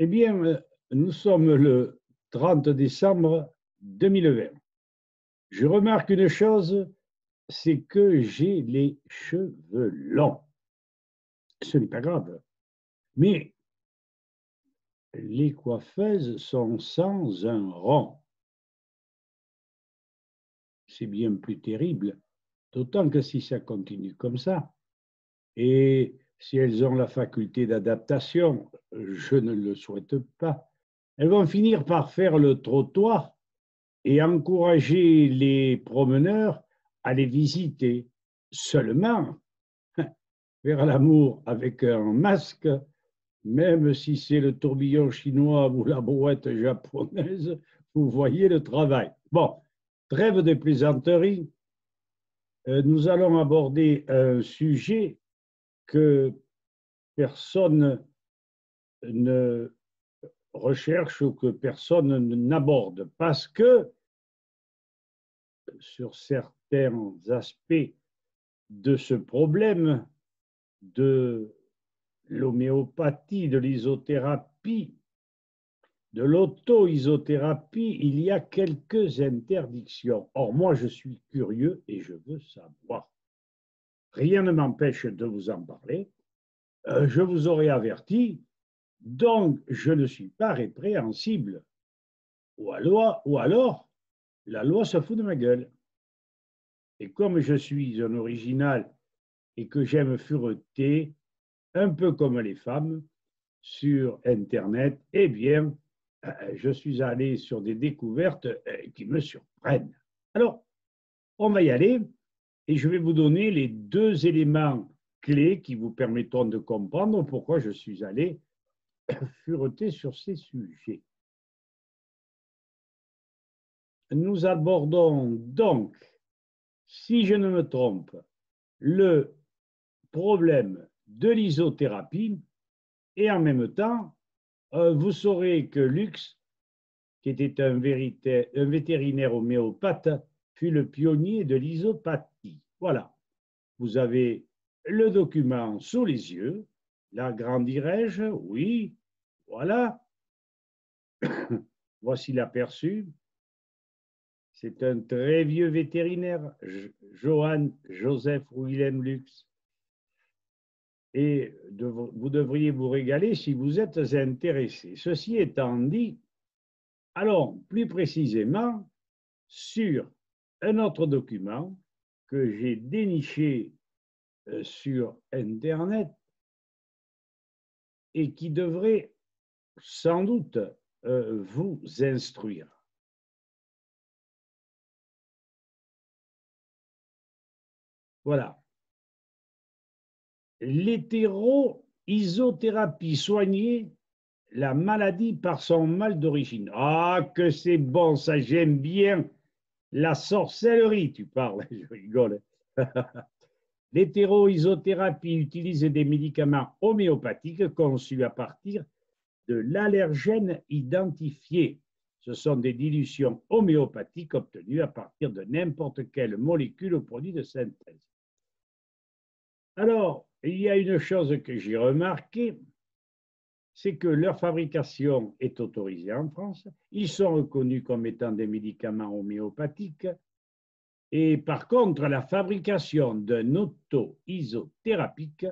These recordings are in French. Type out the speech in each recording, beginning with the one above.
Eh bien, nous sommes le 30 décembre 2020. Je remarque une chose, c'est que j'ai les cheveux longs. Ce n'est pas grave, mais les coiffeuses sont sans un rond. C'est bien plus terrible, d'autant que si ça continue comme ça, et si elles ont la faculté d'adaptation, je ne le souhaite pas, elles vont finir par faire le trottoir et encourager les promeneurs à les visiter. Seulement, faire l'amour avec un masque, même si c'est le tourbillon chinois ou la brouette japonaise, vous voyez le travail. Bon, trêve de plaisanterie, nous allons aborder un sujet que personne ne recherche ou que personne n'aborde, parce que sur certains aspects de ce problème de l'homéopathie, de l'isothérapie, de l'auto-isothérapie, il y a quelques interdictions. Or, moi, je suis curieux et je veux savoir. Rien ne m'empêche de vous en parler. Je vous aurais averti, donc je ne suis pas répréhensible. Ou alors, la loi se fout de ma gueule. Et comme je suis un original et que j'aime fureter, un peu comme les femmes, sur Internet, eh bien, je suis allé sur des découvertes qui me surprennent. Alors, on va y aller et je vais vous donner les deux éléments clés qui vous permettront de comprendre pourquoi je suis allé fureter sur ces sujets. Nous abordons donc, si je ne me trompe, le problème de l'isothérapie et en même temps, vous saurez que Lux, qui était un vétérinaire homéopathe, fut le pionnier de l'isopathie. Voilà, vous avez le document sous les yeux. L'agrandirai-je? Oui, voilà. Voici l'aperçu. C'est un très vieux vétérinaire, Johann Joseph Willem Lux. Et vous devriez vous régaler si vous êtes intéressé. Ceci étant dit, allons plus précisément sur un autre document que j'ai déniché sur Internet et qui devrait sans doute vous instruire. Voilà. L'hétéro-isothérapie soignée la maladie par son mal d'origine. Ah, que c'est bon, ça j'aime bien. La sorcellerie, tu parles, je rigole. L'hétéro-isothérapie utilise des médicaments homéopathiques conçus à partir de l'allergène identifié. Ce sont des dilutions homéopathiques obtenues à partir de n'importe quelle molécule ou produit de synthèse. Alors, il y a une chose que j'ai remarquée, c'est que leur fabrication est autorisée en France. Ils sont reconnus comme étant des médicaments homéopathiques. Et par contre, la fabrication d'un auto-isothérapique,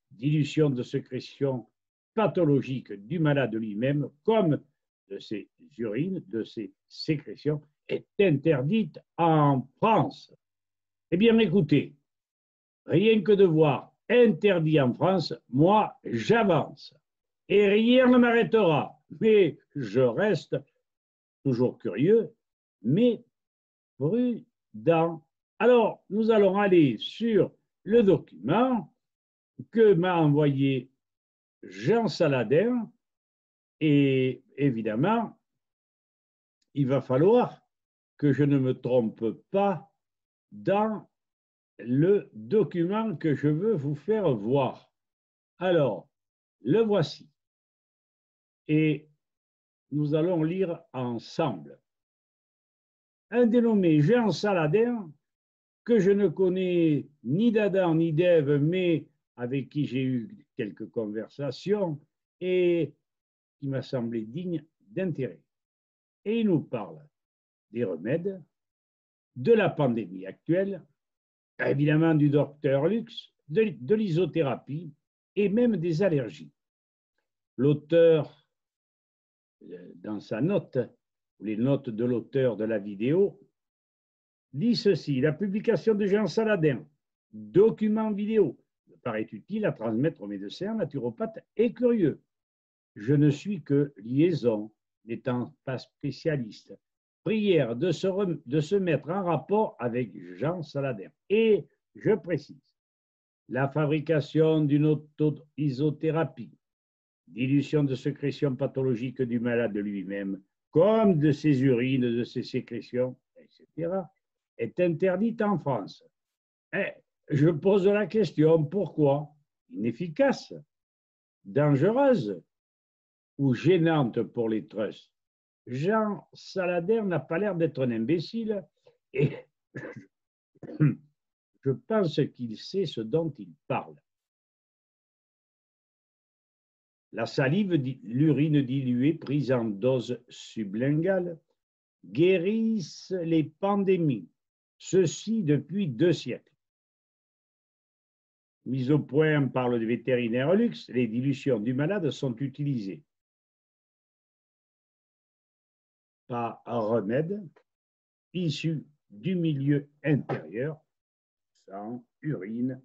dilution de sécrétion pathologique du malade lui-même, comme de ses urines, de ses sécrétions, est interdite en France. Eh bien, écoutez, rien que de voir interdit en France, moi, j'avance. Et rien ne m'arrêtera. Mais je reste toujours curieux, mais prudent. Alors, nous allons aller sur le document que m'a envoyé Jean Saladin et évidemment, il va falloir que je ne me trompe pas dans le document que je veux vous faire voir. Alors, le voici. Et nous allons lire ensemble. Un dénommé Jean Saladin, que je ne connais ni d'Adam ni d'Ève, mais avec qui j'ai eu quelques conversations, et qui m'a semblé digne d'intérêt. Et il nous parle des remèdes, de la pandémie actuelle, évidemment du docteur Lux, de l'isothérapie et même des allergies. L'auteur, dans sa note, ou les notes de l'auteur de la vidéo, dit ceci: la publication de Jean Saladin, document vidéo, me paraît utile à transmettre aux médecins, naturopathes et curieux. Je ne suis que liaison, n'étant pas spécialiste. Prière de se mettre en rapport avec Jean Saladin. Et je précise, la fabrication d'une auto-isothérapie, dilution de sécrétions pathologiques du malade lui-même, comme de ses urines, de ses sécrétions, etc., est interdite en France. Et je pose la question, pourquoi? Inefficace, dangereuse ou gênante pour les trusts? Jean Saladin n'a pas l'air d'être un imbécile et je pense qu'il sait ce dont il parle. La salive, l'urine diluée prise en dose sublinguale guérissent les pandémies, ceci depuis 2 siècles. Mis au point par le vétérinaire Lux, les dilutions du malade sont utilisées. Par un remède issu du milieu intérieur, sang, urine,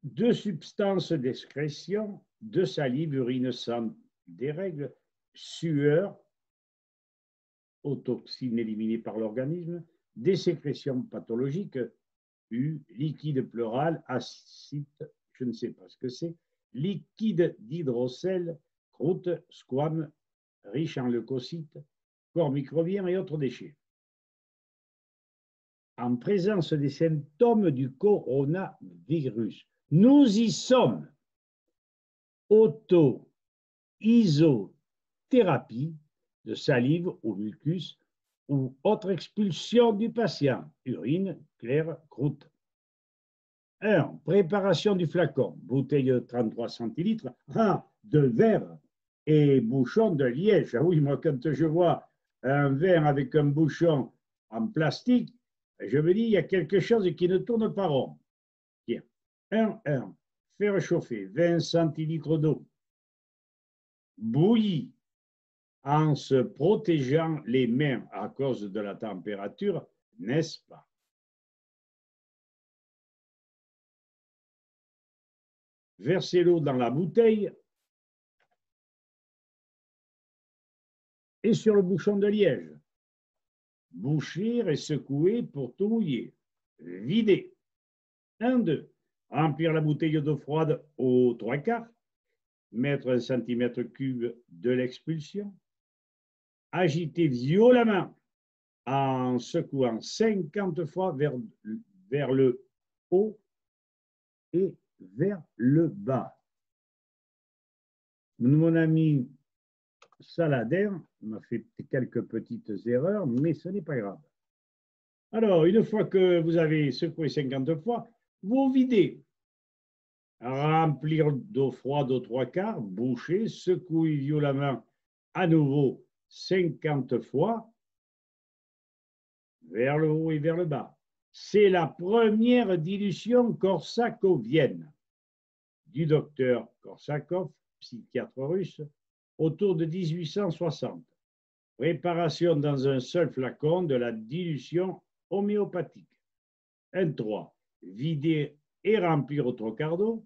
de substances d'excrétion, de salive, urine, sang, des règles, sueur, aux toxines éliminées par l'organisme, des sécrétions pathologiques, liquide pleural, acide, je ne sais pas ce que c'est, liquide d'hydrocèle, croûte, squame, riche en leucocytes, corps microbien et autres déchets. En présence des symptômes du coronavirus, nous y sommes. Auto-isothérapie de salive ou mucus ou autre expulsion du patient, urine, claire, croûte. 1. Préparation du flacon, bouteille de 33 centilitres, de verre et bouchon de liège. Ah oui, moi, quand je vois un verre avec un bouchon en plastique, je me dis, il y a quelque chose qui ne tourne pas rond. Bien. 1. Faire chauffer 20 centilitres d'eau, bouillie, en se protégeant les mains à cause de la température, n'est-ce pas? Versez l'eau dans la bouteille et sur le bouchon de liège. Bouchir et secouer pour tout mouiller. Vider. 1, 2. Remplir la bouteille d'eau froide aux 3/4. Mettre 1 cm3 de l'expulsion. Agiter violemment en secouant 50 fois vers le haut et vers le bas. Mon ami Saladin m'a fait quelques petites erreurs, mais ce n'est pas grave. Alors, une fois que vous avez secoué 50 fois, vous videz. Remplir d'eau froide aux 3/4, boucher, secouer violemment à nouveau 50 fois vers le haut et vers le bas. C'est la première dilution korsakovienne du docteur Korsakov, psychiatre russe, autour de 1860. Préparation dans un seul flacon de la dilution homéopathique. 1-3. Vider et remplir au 3/4 d'eau.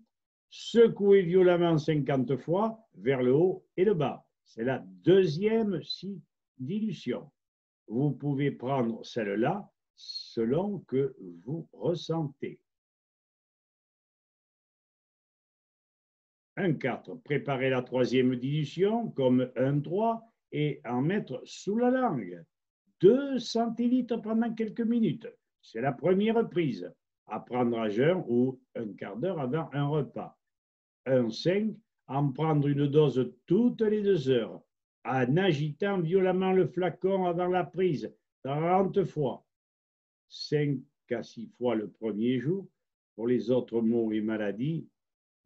Secouer violemment 50 fois vers le haut et le bas. C'est la deuxième dilution. Vous pouvez prendre celle-là selon que vous ressentez. 1-4. Préparer la troisième dilution comme 1-3 et en mettre sous la langue. 2 centilitres pendant quelques minutes. C'est la première prise. À prendre à jeun ou un quart d'heure avant un repas. 1-5. En prendre une dose toutes les 2 heures. En agitant violemment le flacon avant la prise. 30 fois. 5 à 6 fois le premier jour. Pour les autres maux et maladies,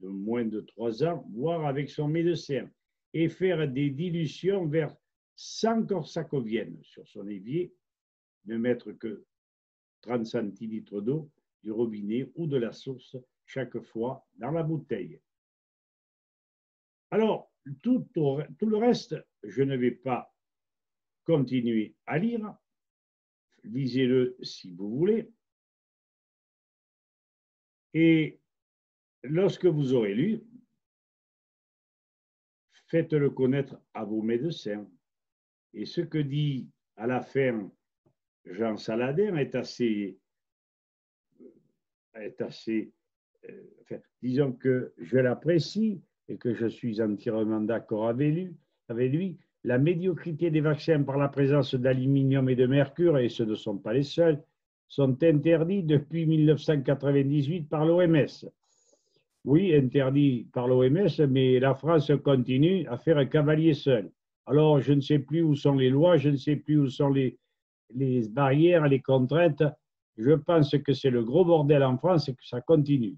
de moins de 3 ans, voir avec son médecin et faire des dilutions vers 100 corsacoviennes sur son évier, ne mettre que 30 centilitres d'eau du robinet ou de la source chaque fois dans la bouteille. Alors, tout le reste, je ne vais pas continuer à lire. Lisez-le si vous voulez. Et lorsque vous aurez lu, faites-le connaître à vos médecins. Et ce que dit à la fin Jean Saladin est assez enfin, disons que je l'apprécie et que je suis entièrement d'accord avec lui. La médiocrité des vaccins par la présence d'aluminium et de mercure, et ce ne sont pas les seuls, sont interdits depuis 1998 par l'OMS. Oui, interdits par l'OMS, mais la France continue à faire un cavalier seul. Alors, je ne sais plus où sont les lois, je ne sais plus où sont les barrières, les contraintes. Je pense que c'est le gros bordel en France et que ça continue.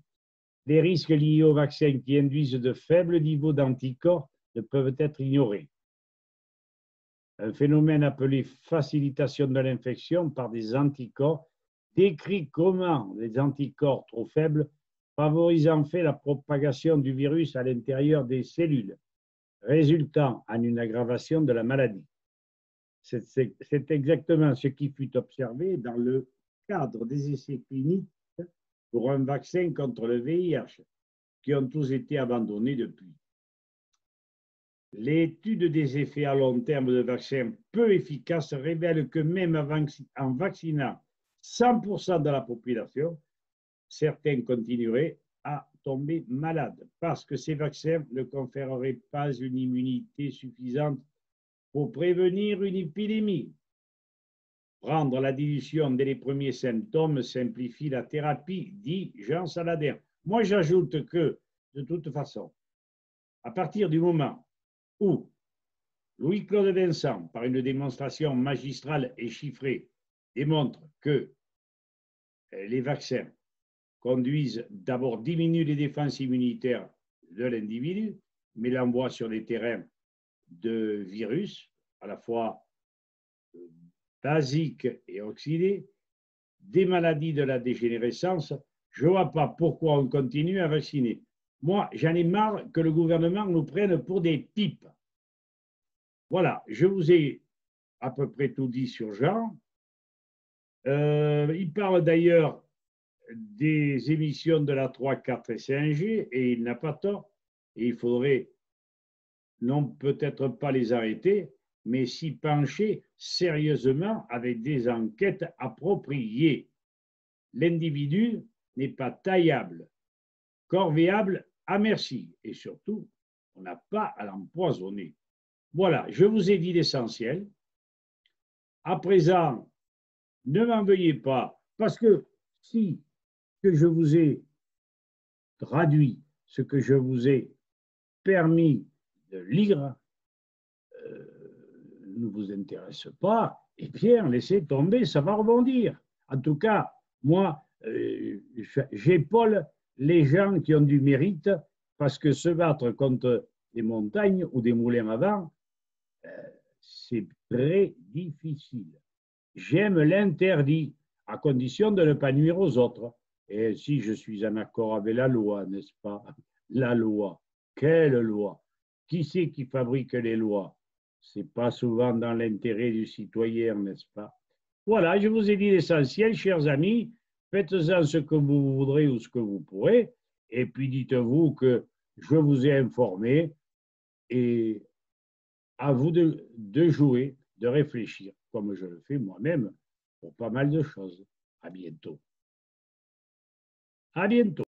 Les risques liés au vaccin qui induisent de faibles niveaux d'anticorps ne peuvent être ignorés. Un phénomène appelé facilitation de l'infection par des anticorps décrit comment les anticorps trop faibles favorisent en fait la propagation du virus à l'intérieur des cellules, résultant en une aggravation de la maladie. C'est exactement ce qui fut observé dans le cadre des essais cliniques pour un vaccin contre le VIH, qui ont tous été abandonnés depuis. L'étude des effets à long terme de vaccins peu efficaces révèle que même en vaccinant 100% de la population, certains continueraient à tomber malades parce que ces vaccins ne conféreraient pas une immunité suffisante pour prévenir une épidémie. Prendre la dilution dès les premiers symptômes simplifie la thérapie, dit Jean Saladin. Moi, j'ajoute que, de toute façon, à partir du moment où Louis-Claude Vincent, par une démonstration magistrale et chiffrée, démontre que les vaccins conduisent d'abord, diminuent les défenses immunitaires de l'individu, mais l'envoient sur des terrains de virus, à la fois basiques et oxydés, des maladies de la dégénérescence, je ne vois pas pourquoi on continue à vacciner. Moi, j'en ai marre que le gouvernement nous prenne pour des pipes. Voilà, je vous ai à peu près tout dit sur Jean. Il parle d'ailleurs des émissions de la 3, 4 et 5G et il n'a pas tort. Et il faudrait non peut-être pas les arrêter, mais s'y pencher sérieusement avec des enquêtes appropriées. L'individu n'est pas taillable, corvéable à merci, et surtout, on n'a pas à l'empoisonner. Voilà, je vous ai dit l'essentiel. À présent, ne m'en veuillez pas, parce que si ce que je vous ai traduit, ce que je vous ai permis de lire, ne vous intéresse pas, eh bien, laissez tomber, ça va rebondir. En tout cas, moi, j'épaule les gens qui ont du mérite parce que se battre contre des montagnes ou des moulins à vent, c'est très difficile. J'aime l'interdit, à condition de ne pas nuire aux autres. Et si je suis en accord avec la loi, n'est-ce pas? La loi. Quelle loi? Qui c'est qui fabrique les lois? Ce n'est pas souvent dans l'intérêt du citoyen, n'est-ce pas? Voilà, je vous ai dit l'essentiel, chers amis. Faites-en ce que vous voudrez ou ce que vous pourrez. Et puis dites-vous que je vous ai informé et à vous de jouer, de réfléchir, comme je le fais moi-même pour pas mal de choses. À bientôt. À bientôt.